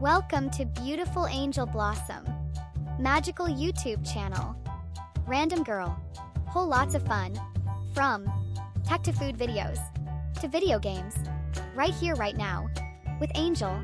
Welcome to Beautiful Angel Blossom, magical YouTube channel. Random girl. Whole lots of fun. From tech to food videos to video games. Right here, right now. With Angel.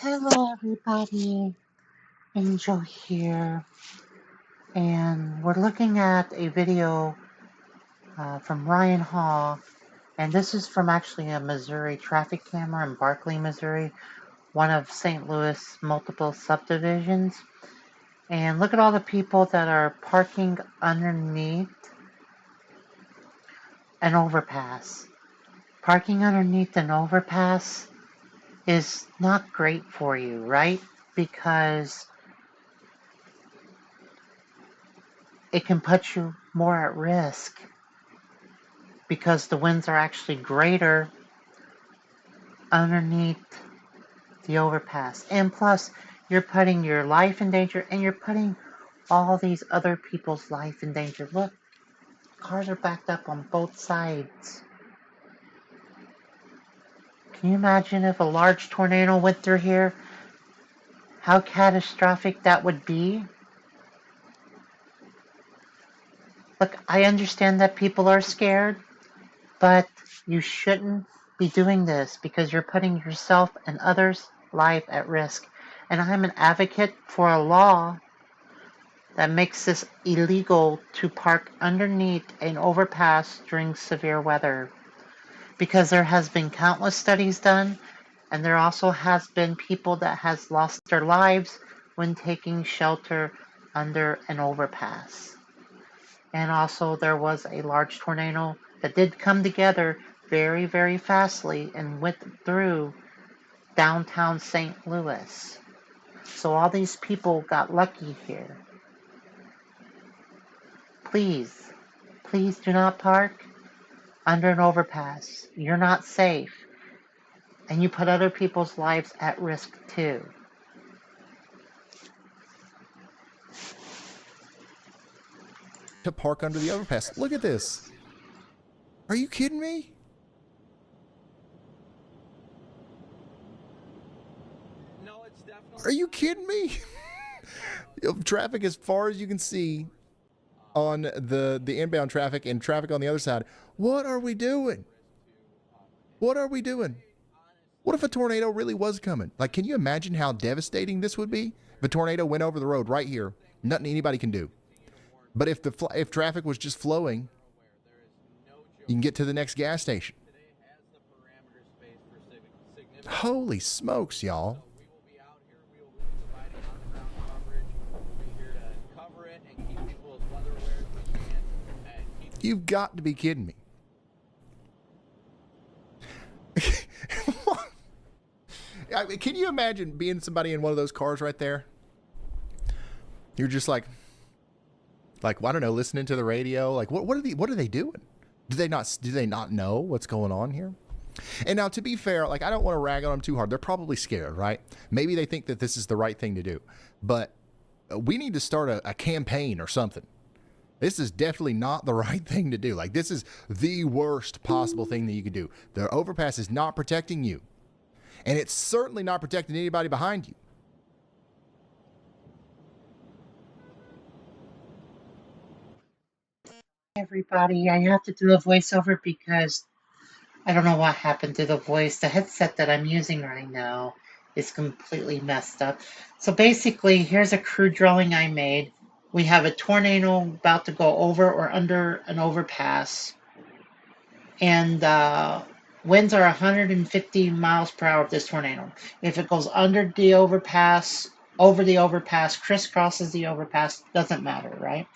Hello everybody, Angel here, and we're looking at a video from Ryan Hall, and this is from actually a Missouri traffic camera in Barkley, Missouri, one of St. Louis multiple subdivisions. And look at all the people that are parking underneath an overpass. Parking underneath an overpass is not great for you, right? Because it can put you more at risk because the winds are actually greater underneath the overpass. And plus, you're putting your life in danger and you're putting all these other people's life in danger. Look, cars are backed up on both sides. Can you imagine if a large tornado went through here? How catastrophic that would be? Look, I understand that people are scared, but you shouldn't be doing this because you're putting yourself and others' life at risk. And I'm an advocate for a law that makes this illegal to park underneath an overpass during severe weather. Because there has been countless studies done, and there also has been people that has lost their lives when taking shelter under an overpass. And also there was a large tornado that did come together very, very fastly and went through downtown St. Louis. So all these people got lucky here. Please, please do not park under an overpass. You're not safe. And you put other people's lives at risk too. To park under the overpass. Look at this. Are you kidding me? No, it's definitely. Are you kidding me? Traffic as far as you can see on the inbound traffic and traffic on the other side. What are we doing? What are we doing? What if a tornado really was coming? Like, can you imagine how devastating this would be? If a tornado went over the road right here, nothing anybody can do. But if traffic was just flowing, you can get to the next gas station. Holy smokes, y'all. You've got to be kidding me. I mean, can you imagine being somebody in one of those cars right there? You're just like, I don't know, listening to the radio. Like, what are they doing? Do they not know what's going on here? And now, to be fair, like, I don't want to rag on them too hard. They're probably scared, right? Maybe they think that this is the right thing to do, but we need to start a campaign or something. This is definitely not the right thing to do. Like, this is the worst possible thing that you could do. The overpass is not protecting you, and it's certainly not protecting anybody behind you. Everybody, I have to do a voiceover because I don't know what happened to the voice. The headset that I'm using right now is completely messed up. So basically, here's a crude drawing I made. We have a tornado about to go over or under an overpass. And winds are 150 miles per hour with this tornado. If it goes under the overpass, over the overpass, crisscrosses the overpass, doesn't matter, right?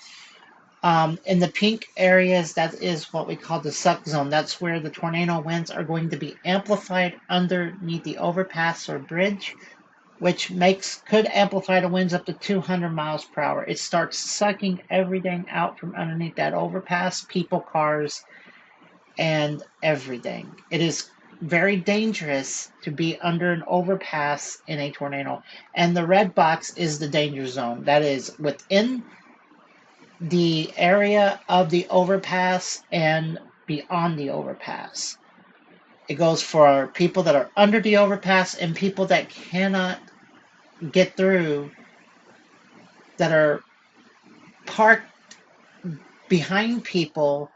In the pink areas, that is what we call the suck zone. That's where the tornado winds are going to be amplified underneath the overpass or bridge, which could amplify the winds up to 200 miles per hour. It starts sucking everything out from underneath that overpass, people, cars, and everything. It is very dangerous to be under an overpass in a tornado. And the red box is the danger zone. That is within the area of the overpass and beyond the overpass. It goes for people that are under the overpass and people that cannot get through, that are parked behind people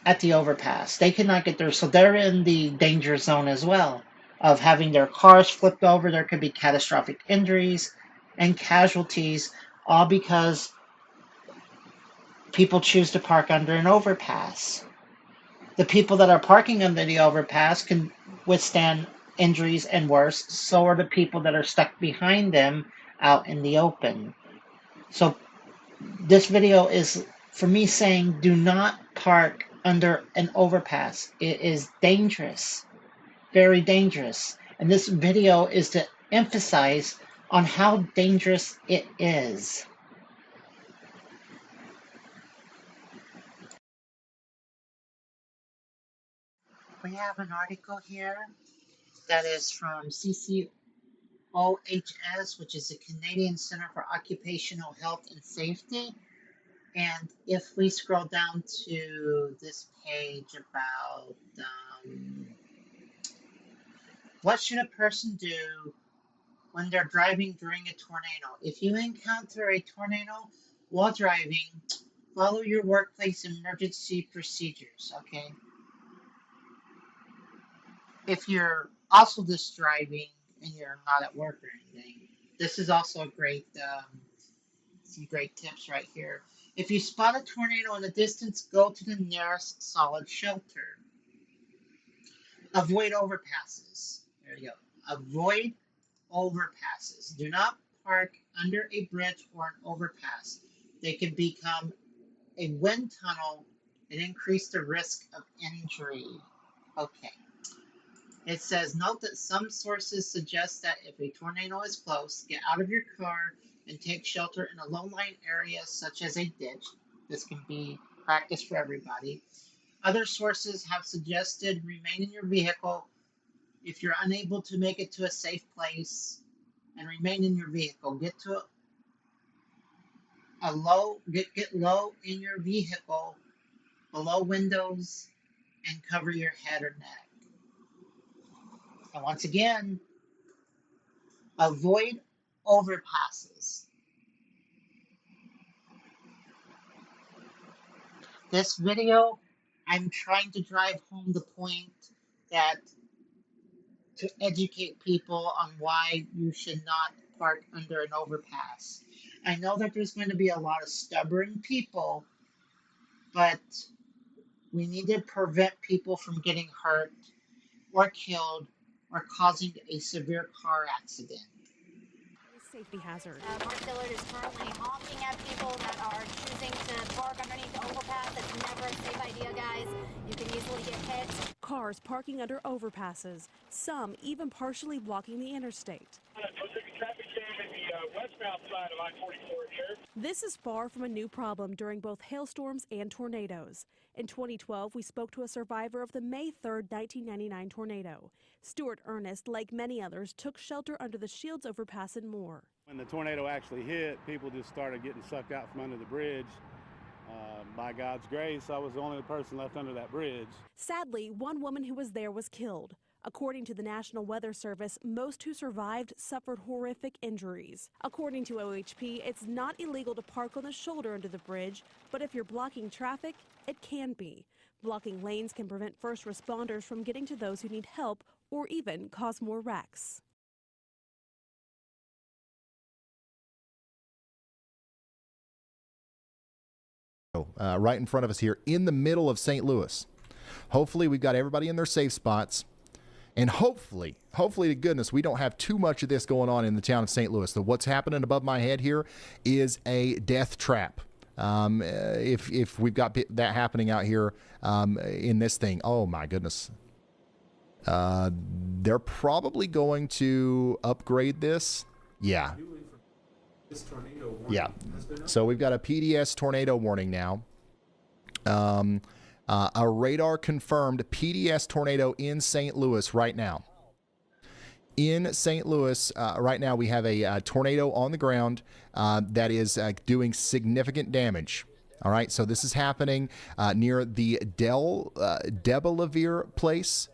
at the overpass. They cannot get through, so they're in the danger zone as well of having their cars flipped over. There could be catastrophic injuries and casualties, all because people choose to park under an overpass. The people that are parking under the overpass can withstand injuries and worse. So are the people that are stuck behind them out in the open. So this video is for me saying do not park under an overpass. It is dangerous, very dangerous. And this video is to emphasize on how dangerous it is. We have an article here that is from CCOHS, which is the Canadian Center for Occupational Health and Safety. And if we scroll down to this page about what should a person do when they're driving during a tornado? If you encounter a tornado while driving, follow your workplace emergency procedures, okay? If you're also just driving and you're not at work or anything, this is also a great, some great tips right here. If you spot a tornado in the distance, go to the nearest solid shelter. Avoid overpasses. There you go. Avoid overpasses. Do not park under a bridge or an overpass. They can become a wind tunnel and increase the risk of injury. Okay. It says, note that some sources suggest that if a tornado is close, get out of your car and take shelter in a low-lying area such as a ditch. This can be practice for everybody. Other sources have suggested remain in your vehicle if you're unable to make it to a safe place, and remain in your vehicle. Get low in your vehicle, below windows, and cover your head or neck. And once again, avoid overpasses. This video, I'm trying to drive home the point that to educate people on why you should not park under an overpass. I know that there's going to be a lot of stubborn people, but we need to prevent people from getting hurt or killed or causing a severe car accident. Safety hazard. Mark Dillard is currently honking at people that are choosing to park underneath the overpass. It's never a safe idea, guys. You can easily get hit. Cars parking under overpasses, some even partially blocking the interstate. Traffic jam in the westbound side of I-44 here. This is far from a new problem during both hailstorms and tornadoes. In 2012, we spoke to a survivor of the May 3rd, 1999 tornado. Stuart Ernest, like many others, took shelter under the Shields overpass in Moore. When the tornado actually hit, people just started getting sucked out from under the bridge. By God's grace, I was the only person left under that bridge. Sadly, one woman who was there was killed. According to the National Weather Service, most who survived suffered horrific injuries. According to OHP, it's not illegal to park on the shoulder under the bridge, but if you're blocking traffic, it can be. Blocking lanes can prevent first responders from getting to those who need help or even cause more wrecks. Right in front of us here in the middle of St. Louis. Hopefully we've got everybody in their safe spots. And hopefully to goodness, we don't have too much of this going on in the town of St. Louis. So what's happening above my head here is a death trap. If we've got that happening out here in this thing, oh my goodness. They're probably going to upgrade this. Yeah. Yeah. So we've got a PDS tornado warning now. A radar confirmed PDS tornado in St. Louis right now. In St. Louis right now, we have a tornado on the ground that is doing significant damage. All right, so this is happening near the Debelavere place.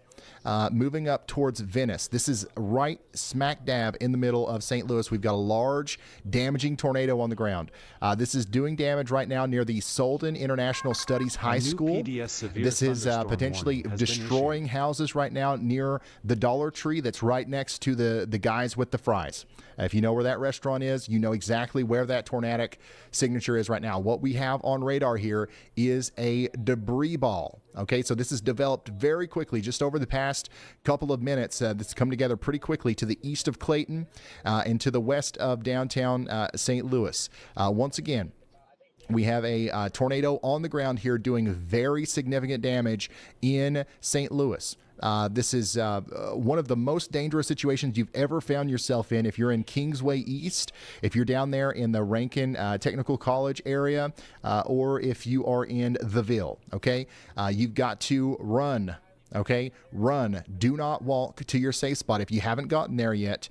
Moving up towards Venice. This is right smack dab in the middle of St. Louis. We've got a large, damaging tornado on the ground. This is doing damage right now near the Solden International Studies High School. This is potentially destroying houses right now near the Dollar Tree that's right next to the guys with the fries. If you know where that restaurant is, you know exactly where that tornadic signature is right now. What we have on radar here is a debris ball. Okay, so this has developed very quickly, just over the past couple of minutes. This come together pretty quickly to the east of Clayton and to the west of downtown St. Louis. Once again, we have a tornado on the ground here doing very significant damage in St. Louis. This is one of the most dangerous situations you've ever found yourself in. If you're in Kingsway East, if you're down there in the Rankin Technical College area, or if you are in the Ville, okay? You've got to run. Okay, run. Do not walk to your safe spot. If you haven't gotten there yet,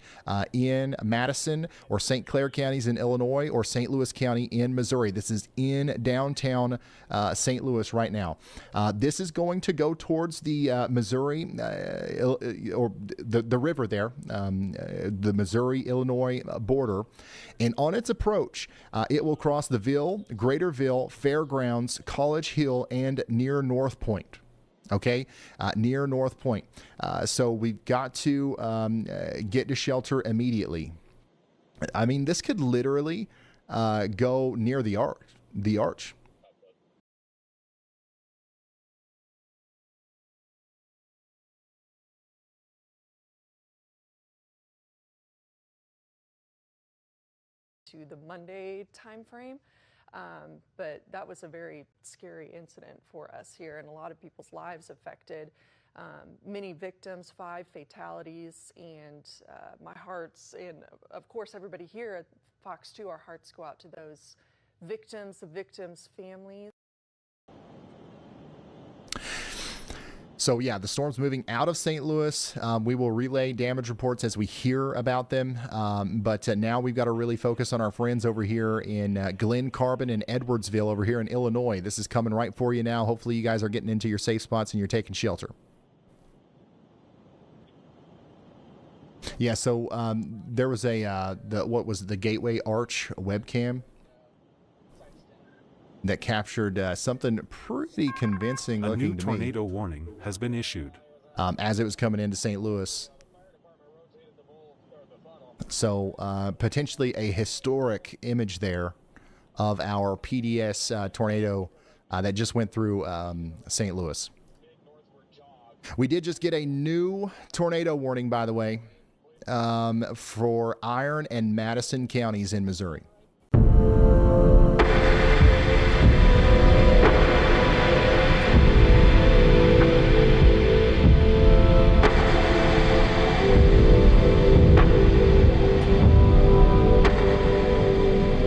in Madison or St. Clair counties in Illinois or St. Louis County in Missouri. This is in downtown St. Louis right now. This is going to go towards the Missouri or the river there, the Missouri-Illinois border. And on its approach, it will cross the Ville, Greater Ville, Fairgrounds, College Hill, and near North Point. Okay, near North Point. So we've got to get to shelter immediately. I mean, this could literally go near the arch. To the Monday timeframe. But that was a very scary incident for us here, and a lot of people's lives affected. Many victims, 5 fatalities, and my hearts, and of course everybody here at Fox 2, our hearts go out to those victims, the victims' families. So yeah, the storm's moving out of St. Louis. We will relay damage reports as we hear about them. But now we've got to really focus on our friends over here in Glen Carbon and Edwardsville over here in Illinois. This is coming right for you now. Hopefully you guys are getting into your safe spots and you're taking shelter. Yeah, so there was what was the Gateway Arch webcam that captured something pretty convincing looking to me. A new tornado warning has been issued. As it was coming into St. Louis. So potentially a historic image there of our PDS tornado that just went through St. Louis. We did just get a new tornado warning, by the way, for Iron and Madison counties in Missouri.